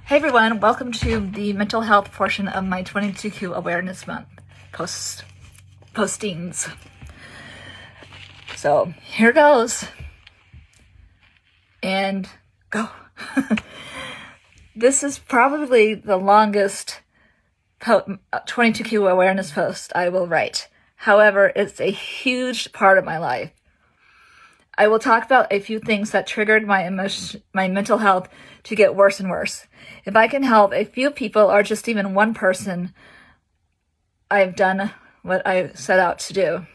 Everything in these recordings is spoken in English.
Hey everyone, welcome to the mental health portion of my 22Q Awareness Month postings. So here goes. And go. This is probably the longest 22Q awareness post I will write. However, it's a huge part of my life. I will talk about a few things that triggered my mental health to get worse and worse. If I can help a few people or just even one person, I've done what I set out to do.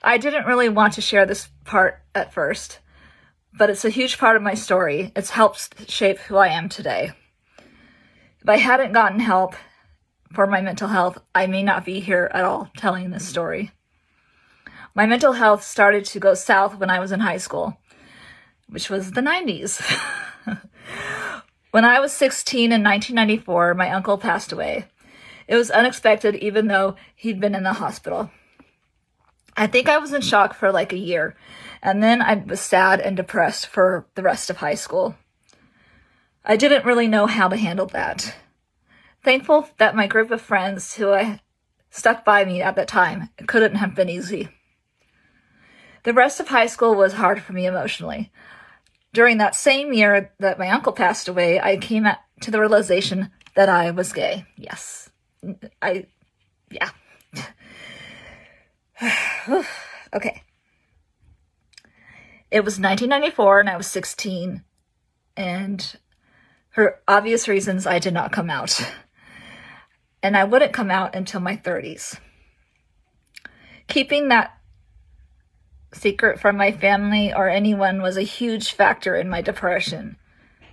I didn't really want to share this part at first, but it's a huge part of my story. It's helped shape who I am today. If I hadn't gotten help for my mental health, I may not be here at all telling this story. My mental health started to go south when I was in high school, which was the 90s. When I was 16 in 1994, my uncle passed away. It was unexpected, even though he'd been in the hospital. I think I was in shock for like a year, and then I was sad and depressed for the rest of high school. I didn't really know how to handle that. Thankful that my group of friends who stuck by me at that time couldn't have been easy. The rest of high school was hard for me emotionally. During that same year that my uncle passed away, I came to the realization that I was gay. Yes. Yeah. Okay. It was 1994 and I was 16, and for obvious reasons, I did not come out. And I wouldn't come out until my 30s. Keeping that secret from my family or anyone was a huge factor in my depression,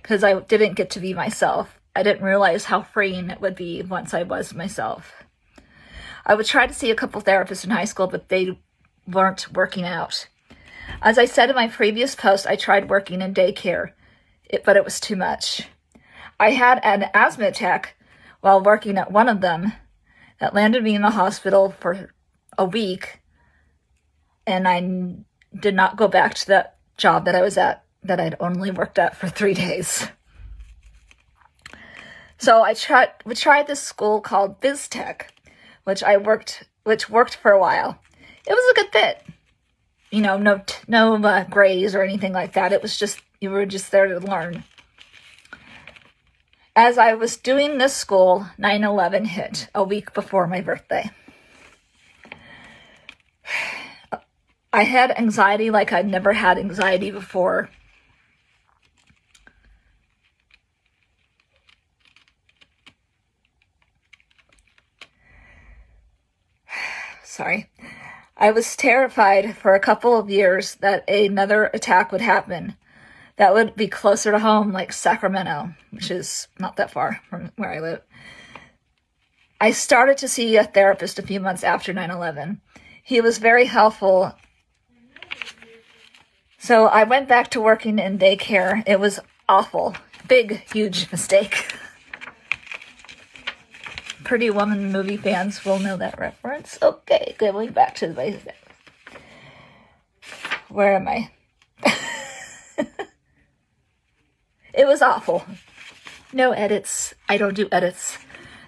because I didn't get to be myself. I didn't realize how freeing it would be once I was myself. I would try to see a couple therapists in high school, but they weren't working out. As I said in my previous post, I tried working in daycare, but it was too much. I had an asthma attack while working at one of them that landed me in the hospital for a week, and I did not go back to that job that I was at, that I'd only worked at for 3 days. So we tried this school called BizTech, which worked for a while. It was a good fit. You know, no grades or anything like that. It was just, you were just there to learn. As I was doing this school, 9/11 hit a week before my birthday. I had anxiety like I'd never had anxiety before. Sorry. I was terrified for a couple of years that another attack would happen that would be closer to home, like Sacramento, which is not that far from where I live. I started to see a therapist a few months after 9/11. He was very helpful. So I went back to working in daycare. It was awful. Big, huge mistake. Pretty Woman movie fans will know that reference. Okay, going back to the... Where am I? It was awful. No edits. I don't do edits.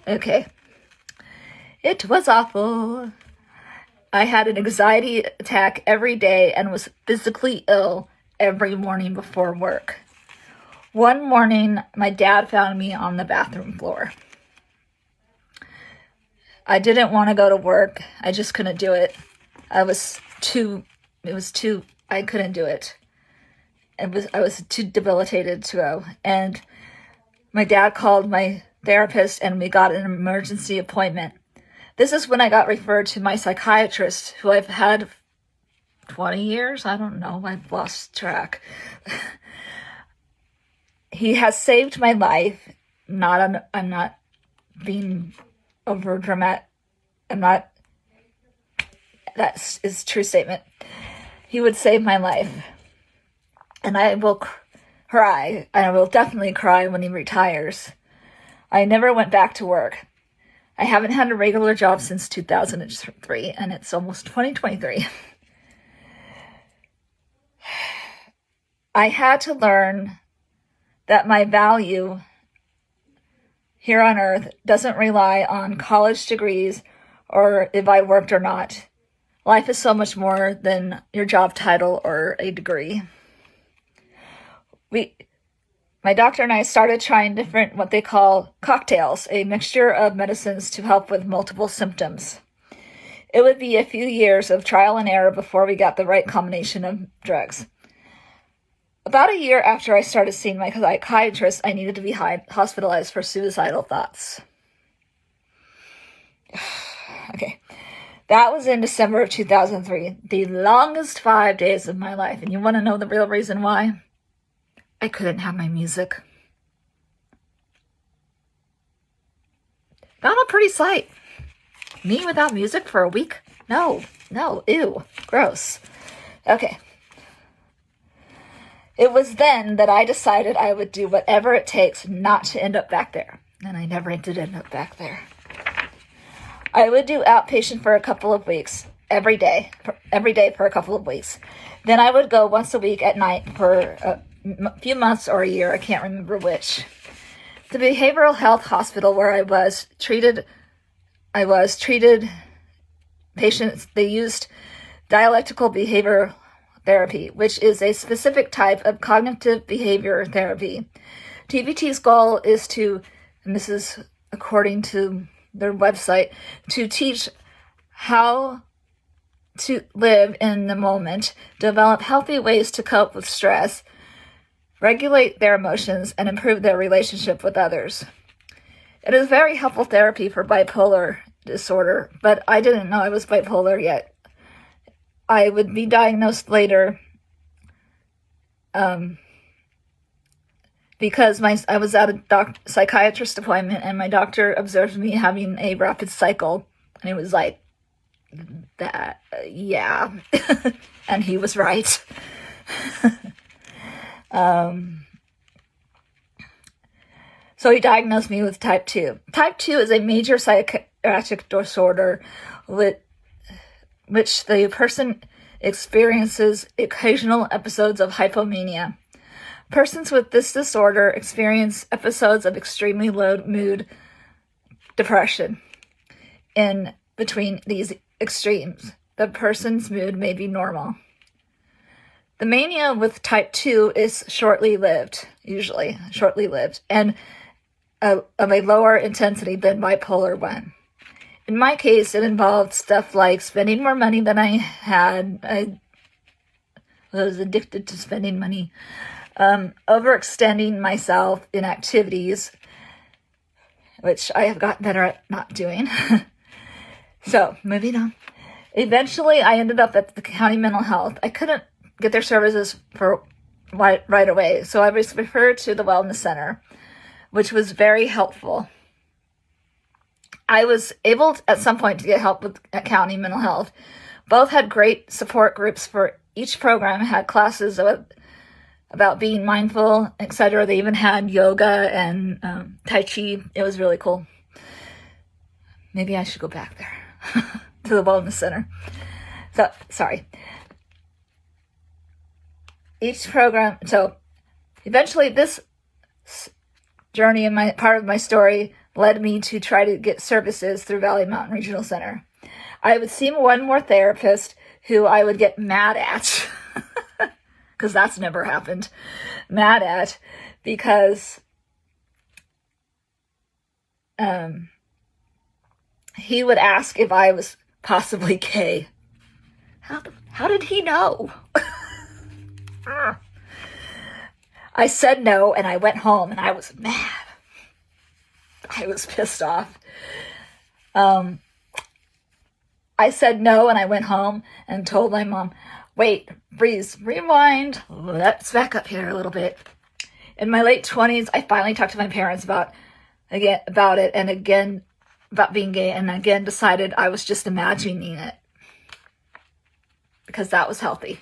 Okay. It was awful. I had an anxiety attack every day and was physically ill every morning before work. One morning, my dad found me on the bathroom floor. I didn't want to go to work. I just couldn't do it. I couldn't do it. I was too debilitated to go. And my dad called my therapist and we got an emergency appointment. This is when I got referred to my psychiatrist, who I've had 20 years. I don't know. I've lost track. He has saved my life. I'm not being over dramatic. That is a true statement. He would save my life. And I will cry. I will definitely cry when he retires. I never went back to work. I haven't had a regular job since 2003, and it's almost 2023. I had to learn that my value here on earth doesn't rely on college degrees or if I worked or not. Life is so much more than your job title or a degree. My doctor and I started trying different, what they call cocktails, a mixture of medicines to help with multiple symptoms. It would be a few years of trial and error before we got the right combination of drugs. About a year after I started seeing my psychiatrist, I needed to be hospitalized for suicidal thoughts. Okay. That was in December of 2003, the longest 5 days of my life. And you want to know the real reason why? I couldn't have my music. Not a pretty sight. Me without music for a week? No, ew, gross. Okay. It was then that I decided I would do whatever it takes not to end up back there. And I never did end up back there. I would do outpatient for a couple of weeks, every day for a couple of weeks. Then I would go once a week at night for a few months or a year, I can't remember which. The behavioral health hospital where I was treated patients. They used dialectical behavior therapy, which is a specific type of cognitive behavior therapy. TBT's goal is to, and this is according to their website, to teach how to live in the moment, develop healthy ways to cope with stress, regulate their emotions, and improve their relationship with others. It is very helpful therapy for bipolar disorder, but I didn't know I was bipolar yet. I would be diagnosed later because I was at a psychiatrist appointment and my doctor observed me having a rapid cycle, and it was like, that, yeah. And he was right. So he diagnosed me with type 2. Type 2 is a major psychiatric disorder which the person experiences occasional episodes of hypomania. Persons with this disorder experience episodes of extremely low mood depression. In between these extremes, the person's mood may be normal. The mania with type 2 is usually shortly lived, and of a lower intensity than bipolar 1. In my case, it involved stuff like spending more money than I had. I was addicted to spending money. Overextending myself in activities, which I have gotten better at not doing. So, moving on. Eventually, I ended up at the county mental health. I couldn't get their services for right away, so I was referred to the wellness center, which was very helpful. I was able at some point to get help with county mental health. Both had great support groups for each program, had classes about being mindful, etc. They even had yoga and Tai Chi. It was really cool. Maybe I should go back there to the wellness center. So, sorry. Each program, so eventually this journey in part of my story led me to try to get services through Valley Mountain Regional Center. I would see one more therapist who I would get mad at, because that's never happened, because he would ask if I was possibly gay. How did he know? I said no, and I went home, and I was mad. I was pissed off. I said no, and I went home and told my mom, wait, Breeze, rewind. Let's back up here a little bit. In my late 20s, I finally talked to my parents about it, and again, about being gay, and again decided I was just imagining it. Because that was healthy.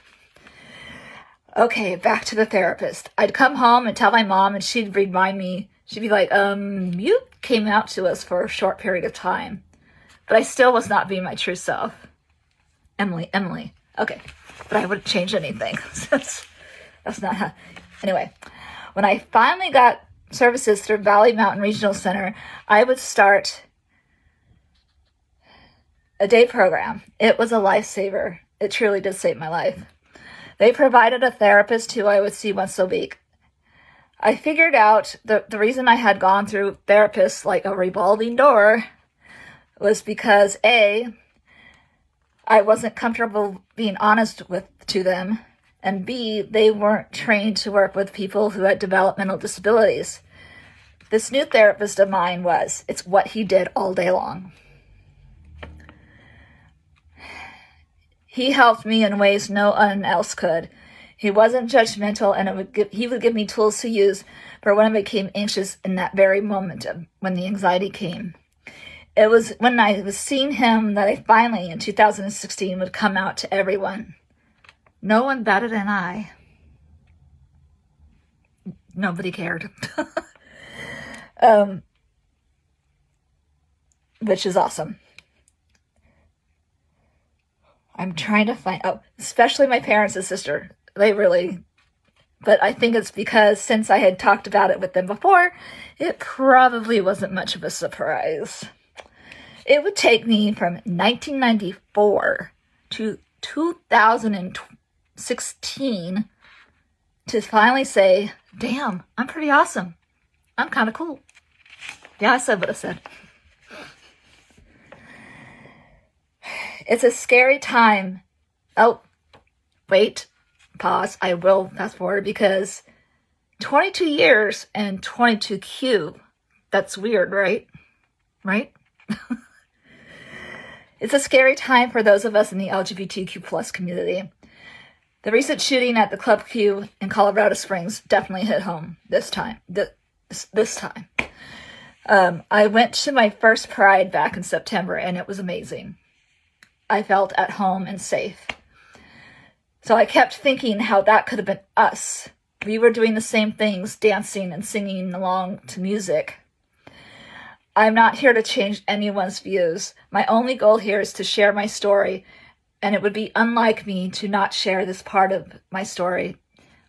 Okay, back to the therapist. I'd come home and tell my mom, and she'd remind me. She'd be like, you came out to us for a short period of time. But I still was not being my true self. Emily. Okay, but I wouldn't change anything. That's not how. Anyway, when I finally got services through Valley Mountain Regional Center, I would start a day program. It was a lifesaver. It truly did save my life. They provided a therapist who I would see once a week. I figured out the reason I had gone through therapists like a revolving door was because A, I wasn't comfortable being honest to them, and B, they weren't trained to work with people who had developmental disabilities. This new therapist of mine was. It's what he did all day long. He helped me in ways no one else could. He wasn't judgmental, and he would give me tools to use for when I became anxious in that very moment when the anxiety came. It was when I was seeing him that I finally, in 2016, would come out to everyone. No one batted an eye. Nobody cared. Which is awesome. I'm trying to find out, especially my parents and sister. But I think it's because since I had talked about it with them before, it probably wasn't much of a surprise. It would take me from 1994 to 2016 to finally say, damn, I'm pretty awesome. I'm kind of cool. Yeah, I said what I said. It's a scary time. Oh, wait, pause. I will fast forward because 22 years and 22Q. That's weird, right? Right? It's a scary time for those of us in the LGBTQ plus community. The recent shooting at the Club Q in Colorado Springs definitely hit home this time. This time. I went to my first Pride back in September, and it was amazing. I felt at home and safe. So I kept thinking how that could have been us. We were doing the same things, dancing and singing along to music. I'm not here to change anyone's views. My only goal here is to share my story, and it would be unlike me to not share this part of my story.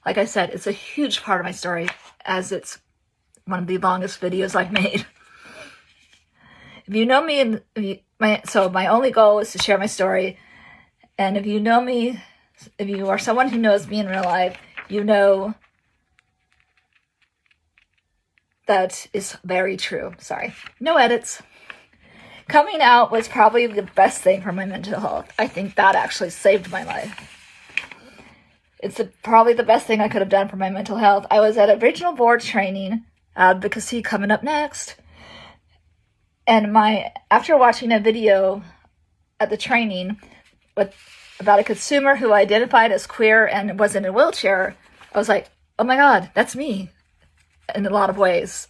Like I said, it's a huge part of my story, as it's one of the longest videos I've made. If you know me, my only goal is to share my story. And if you know me, if you are someone who knows me in real life, you know that is very true. Sorry. No edits. Coming out was probably the best thing for my mental health. I think that actually saved my life. It's probably the best thing I could have done for my mental health. I was at original board training, advocacy coming up next. And after watching a video at the training about a consumer who identified as queer and was in a wheelchair, I was like, oh my God, that's me in a lot of ways.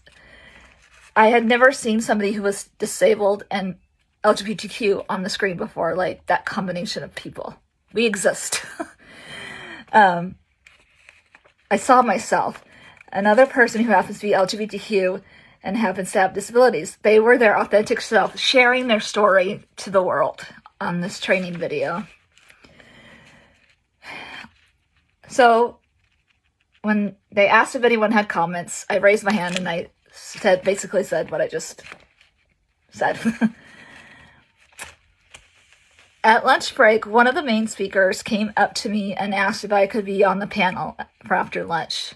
I had never seen somebody who was disabled and LGBTQ on the screen before, like that combination of people. We exist. I saw myself, another person who happens to be LGBTQ and happens to have disabilities. They were their authentic self, sharing their story to the world on this training video. So when they asked if anyone had comments, I raised my hand and I basically said what I just said. At lunch break, one of the main speakers came up to me and asked if I could be on the panel for after lunch.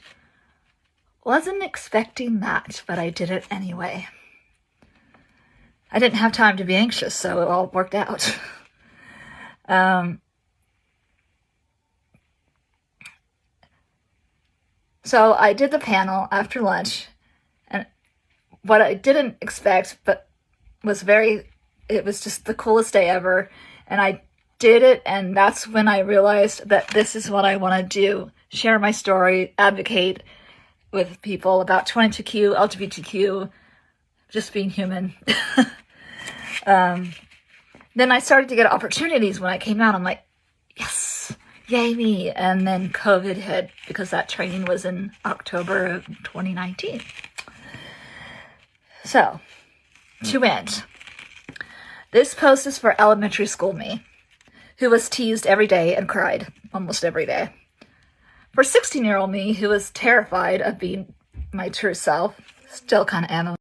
Wasn't expecting that, but I did it anyway. I didn't have time to be anxious, so it all worked out. So I did the panel after lunch, and what I didn't expect, but it was just the coolest day ever, and I did it, and that's when I realized that this is what I want to do. Share my story, advocate with people about 22Q, LGBTQ, just being human. Then I started to get opportunities when I came out. I'm like, yes, yay me. And then COVID hit because that training was in October of 2019. So, to end, this post is for elementary school me, who was teased every day and cried almost every day. For 16-year-old me, who was terrified of being my true self. Still kind of am.